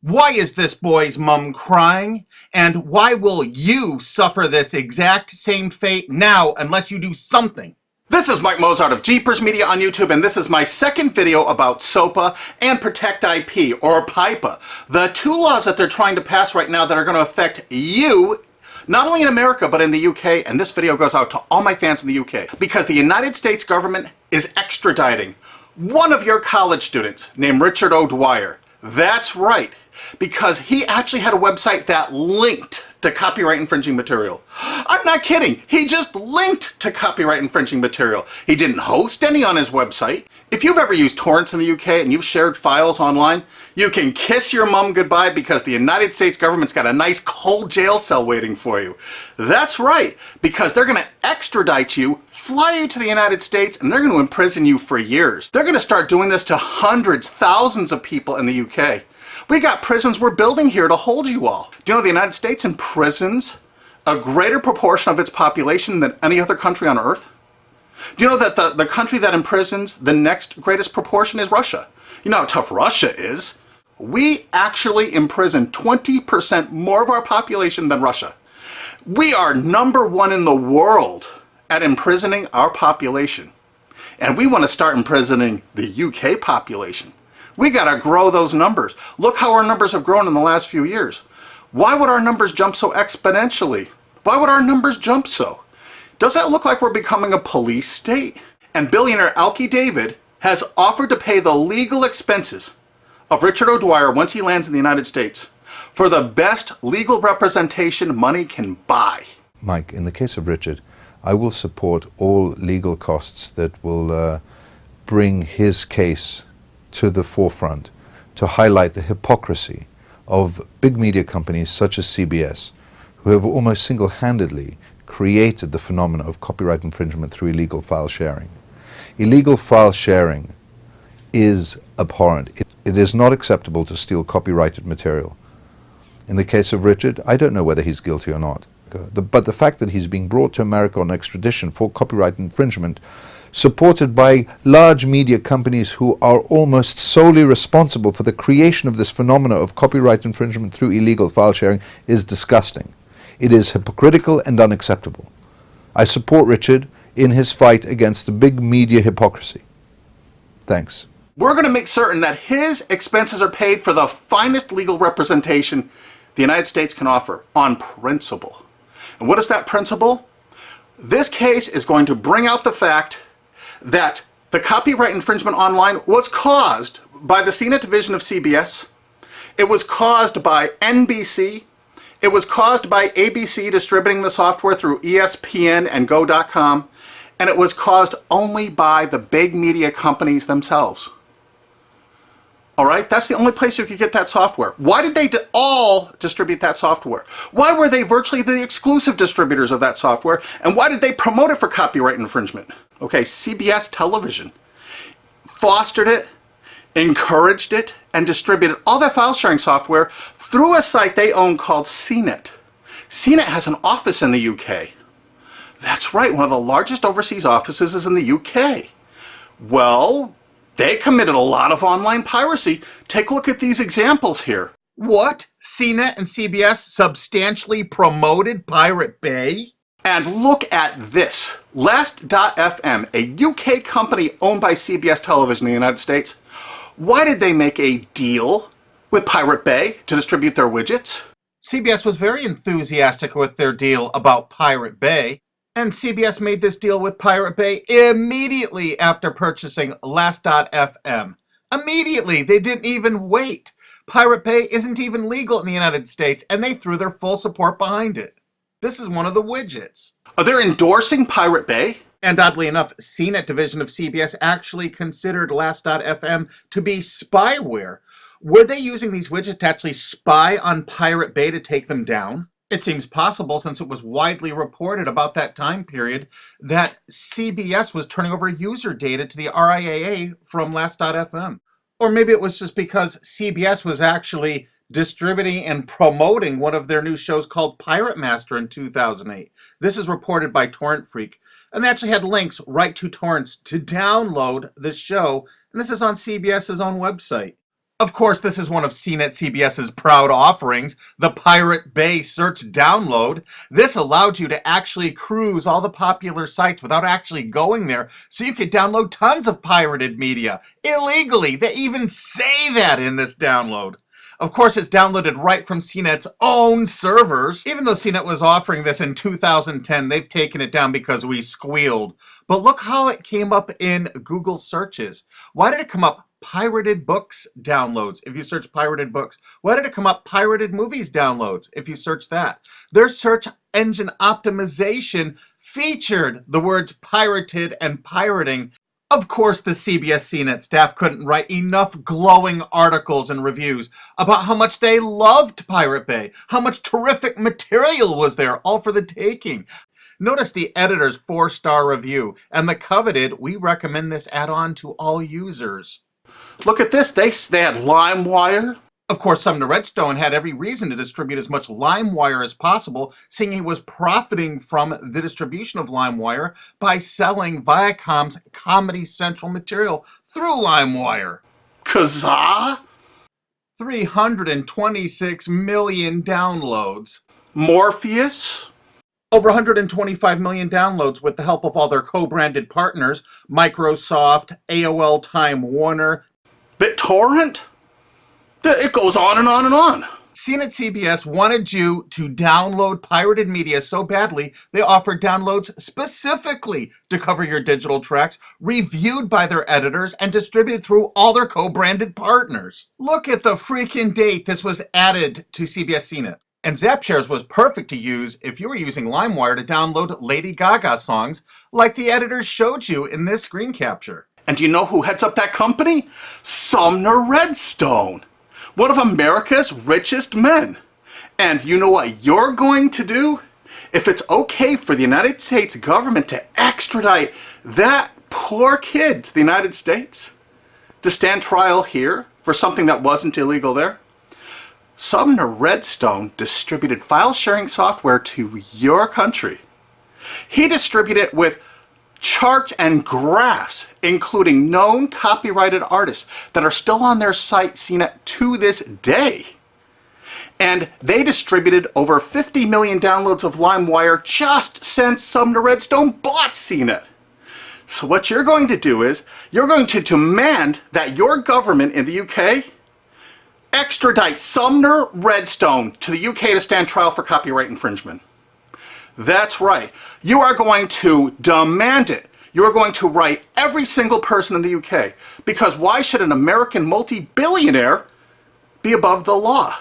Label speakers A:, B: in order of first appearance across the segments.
A: Why is this boy's mom crying? And why will you suffer this exact same fate now unless you do something? This is Mike Mozart of Jeepers Media on YouTube, and this is my second video about SOPA and Protect IP, or PIPA, the two laws that they're trying to pass right now that are going to affect you, not only in America, but in the UK. And this video goes out to all my fans in the UK, because the United States government is extraditing one of your college students named Richard O'Dwyer. That's right, because he actually had a website that linked to copyright infringing material. I'm not kidding. He just linked to copyright infringing material. He didn't host any on his website. If you've ever used torrents in the UK and you've shared files online, you can kiss your mom goodbye, because the United States government's got a nice cold jail cell waiting for you. That's right, because they're going to extradite you, fly you to the United States, and they're going to imprison you for years. They're going to start doing this to hundreds, thousands of people in the UK. We got prisons we're building here to hold you all. Do you know the United States imprisons a greater proportion of its population than any other country on earth? Do you know that the country that imprisons the next greatest proportion is Russia? You know how tough Russia is. We actually imprison 20% more of our population than Russia. We are #1 in the world at imprisoning our population. And we want to start imprisoning the UK population. We got to grow those numbers. Look how our numbers have grown in the last few years. Why would our numbers jump so exponentially? Why would our numbers jump so? Does that look like we're becoming a police state? And billionaire Alki David has offered to pay the legal expenses of Richard O'Dwyer once he lands in the United States for the best legal representation money can buy.
B: Mike, in the case of Richard, I will support all legal costs that will bring his case to the forefront, to highlight the hypocrisy of big media companies such as CBS, who have almost single-handedly created the phenomenon of copyright infringement through illegal file sharing. Illegal file sharing is abhorrent. It is not acceptable to steal copyrighted material. In the case of Richard, I don't know whether he's guilty or not. But the fact that he's being brought to America on extradition for copyright infringement, supported by large media companies who are almost solely responsible for the creation of this phenomena of copyright infringement through illegal file sharing, is disgusting. It is hypocritical and unacceptable. I support Richard in his fight against the big media hypocrisy. Thanks.
A: We're going to make certain that his expenses are paid for the finest legal representation the United States can offer, on principle. And what is that principle? This case is going to bring out the fact that the copyright infringement online was caused by the CNET division of CBS. It was caused by NBC. It was caused by ABC distributing the software through ESPN and Go.com. And it was caused only by the big media companies themselves. All right, that's the only place you could get that software. Why did they all distribute that software? Why were they virtually the exclusive distributors of that software? And why did they promote it for copyright infringement? Okay, CBS television fostered it, encouraged it, and distributed all that file sharing software through a site they own called CNET. CNET has an office in the UK. That's right, one of the largest overseas offices is in the UK. Well, they committed a lot of online piracy. Take a look at these examples here. What? CNET and CBS substantially promoted Pirate Bay? And look at this. Last.fm, a UK company owned by CBS Television in the United States. Why did they make a deal with Pirate Bay to distribute their widgets? CBS was very enthusiastic with their deal about Pirate Bay. And CBS made this deal with Pirate Bay immediately after purchasing Last.fm. Immediately. They didn't even wait. Pirate Bay isn't even legal in the United States, and they threw their full support behind it. This is one of the widgets. Are they endorsing Pirate Bay? And oddly enough, CNET division of CBS actually considered Last.fm to be spyware. Were they using these widgets to actually spy on Pirate Bay to take them down? It seems possible, since it was widely reported about that time period that CBS was turning over user data to the RIAA from Last.fm. Or maybe it was just because CBS was actually distributing and promoting one of their new shows called Pirate Master in 2008. This is reported by Torrent Freak. And they actually had links right to torrents to download the show. And this is on CBS's own website. Of course, this is one of CNET CBS's proud offerings, the Pirate Bay Search Download. This allowed you to actually cruise all the popular sites without actually going there, so you could download tons of pirated media illegally. They even say that in this download. Of course, it's downloaded right from CNET's own servers. Even though CNET was offering this in 2010, they've taken it down because we squealed. But look how it came up in Google searches. Why did it come up pirated books downloads if you search pirated books? Why did it come up pirated movies downloads if you search that? Their search engine optimization featured the words pirated and pirating. Of course, the CBS CNET staff couldn't write enough glowing articles and reviews about how much they loved Pirate Bay, how much terrific material was there, all for the taking. Notice the editor's 4-star review and the coveted, we recommend this add-on to all users. Look at this, they had LimeWire. Of course, Sumner Redstone had every reason to distribute as much LimeWire as possible, seeing he was profiting from the distribution of LimeWire by selling Viacom's Comedy Central material through LimeWire. Kazaa? 326 million downloads. Morpheus? Over 125 million downloads with the help of all their co-branded partners, Microsoft, AOL Time Warner, BitTorrent? It goes on and on and on. CNET CBS wanted you to download pirated media so badly, they offered downloads specifically to cover your digital tracks, reviewed by their editors, and distributed through all their co-branded partners. Look at the freaking date this was added to CBS CNET. And ZapShares was perfect to use if you were using LimeWire to download Lady Gaga songs, like the editors showed you in this screen capture. And do you know who heads up that company? Sumner Redstone, one of America's richest men. And you know what you're going to do? If it's okay for the United States government to extradite that poor kid to the United States to stand trial here for something that wasn't illegal there, Sumner Redstone distributed file sharing software to your country. He distributed it with charts and graphs, including known copyrighted artists that are still on their site CNET to this day. And they distributed over 50 million downloads of LimeWire just since Sumner Redstone bought CNET. So what you're going to do is, you're going to demand that your government in the UK extradite Sumner Redstone to the UK to stand trial for copyright infringement. That's right. You are going to demand it. You are going to write every single person in the UK. Because why should an American multi-billionaire be above the law?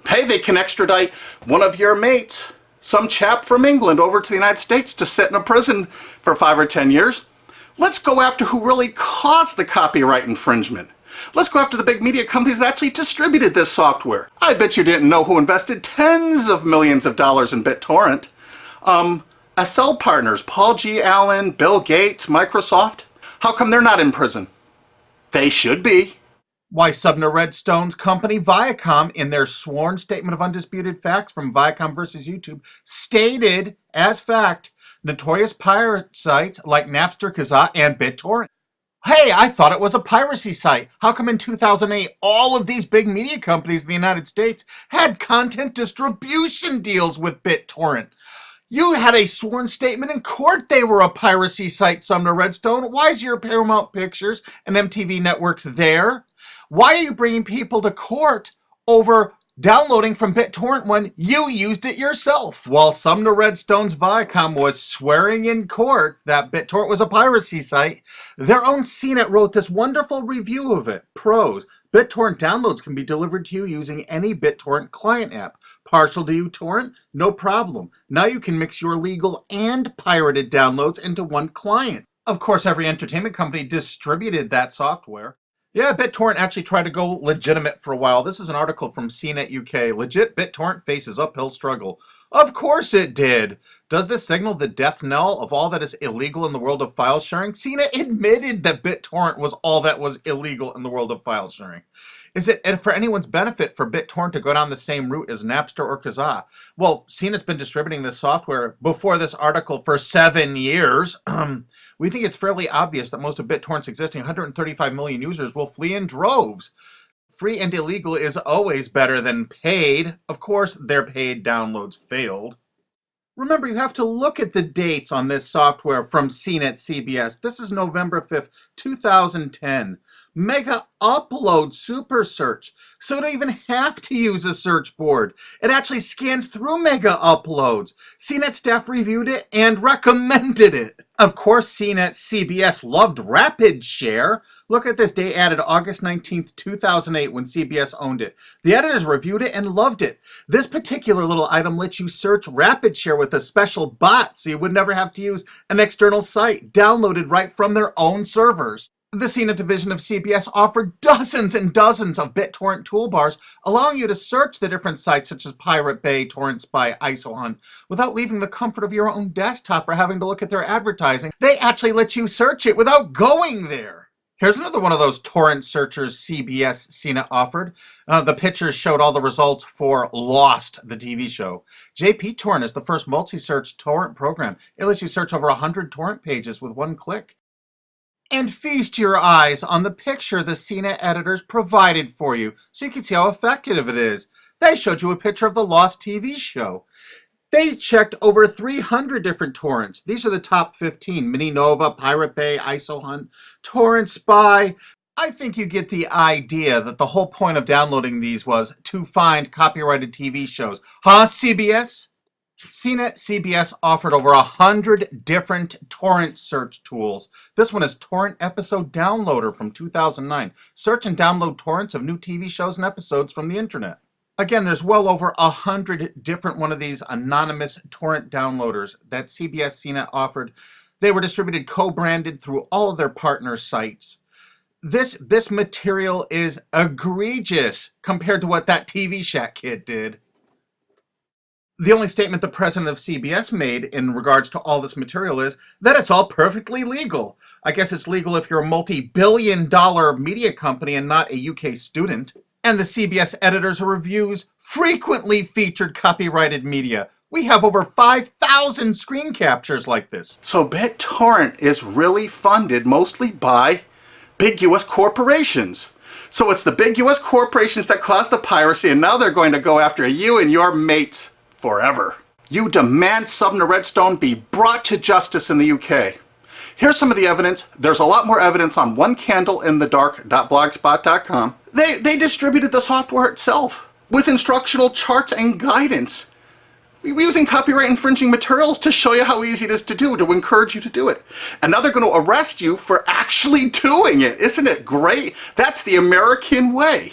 A: Hey, they can extradite one of your mates, some chap from England, over to the United States to sit in a prison for 5 or 10 years. Let's go after who really caused the copyright infringement. Let's go after the big media companies that actually distributed this software. I bet you didn't know who invested tens of millions of dollars in BitTorrent. SL partners, Paul G. Allen, Bill Gates, Microsoft. How come they're not in prison? They should be. Why, Sumner Redstone's company Viacom, in their sworn statement of undisputed facts from Viacom versus YouTube, stated as fact notorious pirate sites like Napster, Kazaa, and BitTorrent. Hey, I thought it was a piracy site. How come in 2008 all of these big media companies in the United States had content distribution deals with BitTorrent? You had a sworn statement in court they were a piracy site, Sumner Redstone. Why is your Paramount Pictures and MTV networks there? Why are you bringing people to court over downloading from BitTorrent when you used it yourself? While Sumner Redstone's Viacom was swearing in court that BitTorrent was a piracy site, their own CNET wrote this wonderful review of it. Pros: BitTorrent downloads can be delivered to you using any BitTorrent client app. Partial to uTorrent? No problem. Now you can mix your legal and pirated downloads into one client. Of course, every entertainment company distributed that software. Yeah, BitTorrent actually tried to go legitimate for a while. This is an article from CNET UK. Legit BitTorrent faces uphill struggle. Of course it did. Does this signal the death knell of all that is illegal in the world of file sharing? CNET admitted that BitTorrent was all that was illegal in the world of file sharing. Is it for anyone's benefit for BitTorrent to go down the same route as Napster or Kazaa? Well, CNET's been distributing this software before this article for 7 years. We think it's fairly obvious that most of BitTorrent's existing 135 million users will flee in droves. free and illegal is always better than paid. Of course, their paid downloads failed. Remember, you have to look at the dates on this software from CNET CBS. This is November 5th, 2010. Mega Upload Super Search. So you don't even have to use a search board. It actually scans through Mega Uploads. CNET staff reviewed it and recommended it. Of course, CNET CBS loved Rapid Share. Look at this, day added August 19th, 2008 when CBS owned it. The editors reviewed it and loved it. This particular little item lets you search Rapid Share with a special bot so you would never have to use an external site, downloaded right from their own servers. The CNET division of CBS offered dozens and dozens of BitTorrent toolbars, allowing you to search the different sites such as Pirate Bay, Torrent Spy, ISOHunt, without leaving the comfort of your own desktop or having to look at their advertising. They actually let you search it without going there. Here's another one of those torrent searchers CBS CNET offered. The pictures showed all the results for Lost, the TV show. JP Torrent is the first multi-search torrent program. It lets you search over 100 torrent pages with one click. And feast your eyes on the picture the CNET editors provided for you so you can see how effective it is. They showed you a picture of the Lost TV show. They checked over 300 different torrents. These are the top 15. Mininova, Pirate Bay, ISOHunt, Torrent Spy. I think you get the idea that the whole point of downloading these was to find copyrighted TV shows. Huh, CBS? CNET CBS offered over 100 different torrent search tools. This one is Torrent Episode Downloader from 2009. Search and download torrents of new TV shows and episodes from the internet. Again, there's well over 100 different one of these anonymous torrent downloaders that CBS CNET offered. They were distributed co-branded through all of their partner sites. This material is egregious compared to what that TV Shack kid did. The only statement the president of CBS made in regards to all this material is that it's all perfectly legal. I guess it's legal if you're a multi-billion-dollar media company and not a UK student. And the CBS editors' reviews frequently featured copyrighted media. We have over 5,000 screen captures like this. So BitTorrent is really funded mostly by big US corporations. So it's the big US corporations that caused the piracy, and now they're going to go after you and your mates forever. You demand Sumner Redstone be brought to justice in the UK. Here's some of the evidence. There's a lot more evidence on onecandleinthedark.blogspot.com. They distributed the software itself with instructional charts and guidance. We're using copyright infringing materials to show you how easy it is to do, to encourage you to do it. And now they're going to arrest you for actually doing it. Isn't it great? That's the American way.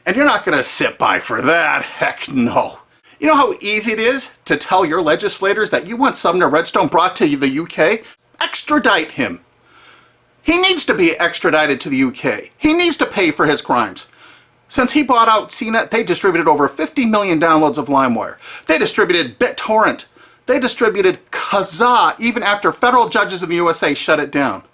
A: And you're not going to sit by for that. Heck no. You know how easy it is to tell your legislators that you want Sumner Redstone brought to the UK? Extradite him. He needs to be extradited to the UK. He needs to pay for his crimes. Since he bought out CNET, they distributed over 50 million downloads of LimeWire. They distributed BitTorrent. They distributed Kazaa even after federal judges in the USA shut it down.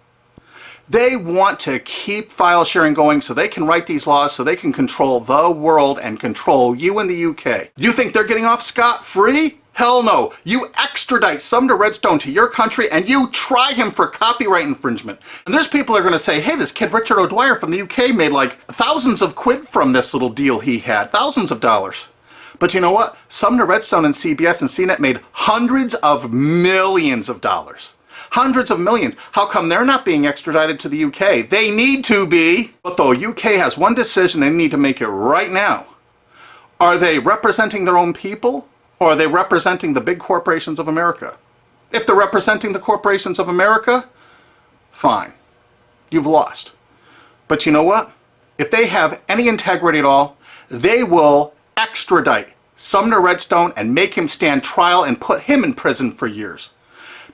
A: They want to keep file sharing going so they can write these laws so they can control the world and control you in the UK. You think they're getting off scot-free? Hell no. You extradite Sumner Redstone to your country and you try him for copyright infringement. And there's people that are going to say, hey, this kid Richard O'Dwyer from the UK made like thousands of quid from this little deal he had. Thousands of dollars. But you know what? Sumner Redstone and CBS and CNET made hundreds of millions of dollars. Hundreds of millions. How come they're not being extradited to the UK? They need to be. But the UK has one decision they need to make it right now. Are they representing their own people, or are they representing the big corporations of America? If they're representing the corporations of America, fine. You've lost. But you know what? If they have any integrity at all, they will extradite Sumner Redstone and make him stand trial and put him in prison for years.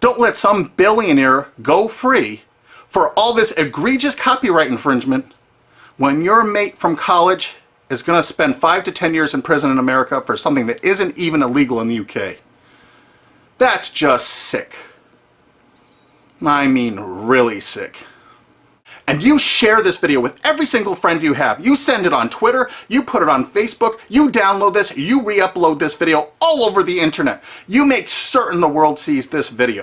A: Don't let some billionaire go free for all this egregious copyright infringement when your mate from college is going to spend 5 to 10 years in prison in America for something that isn't even illegal in the UK. That's just sick. I mean, really sick. And you share this video with every single friend you have. You send it on Twitter, you put it on Facebook, you download this, you re-upload this video all over the internet. You make certain the world sees this video.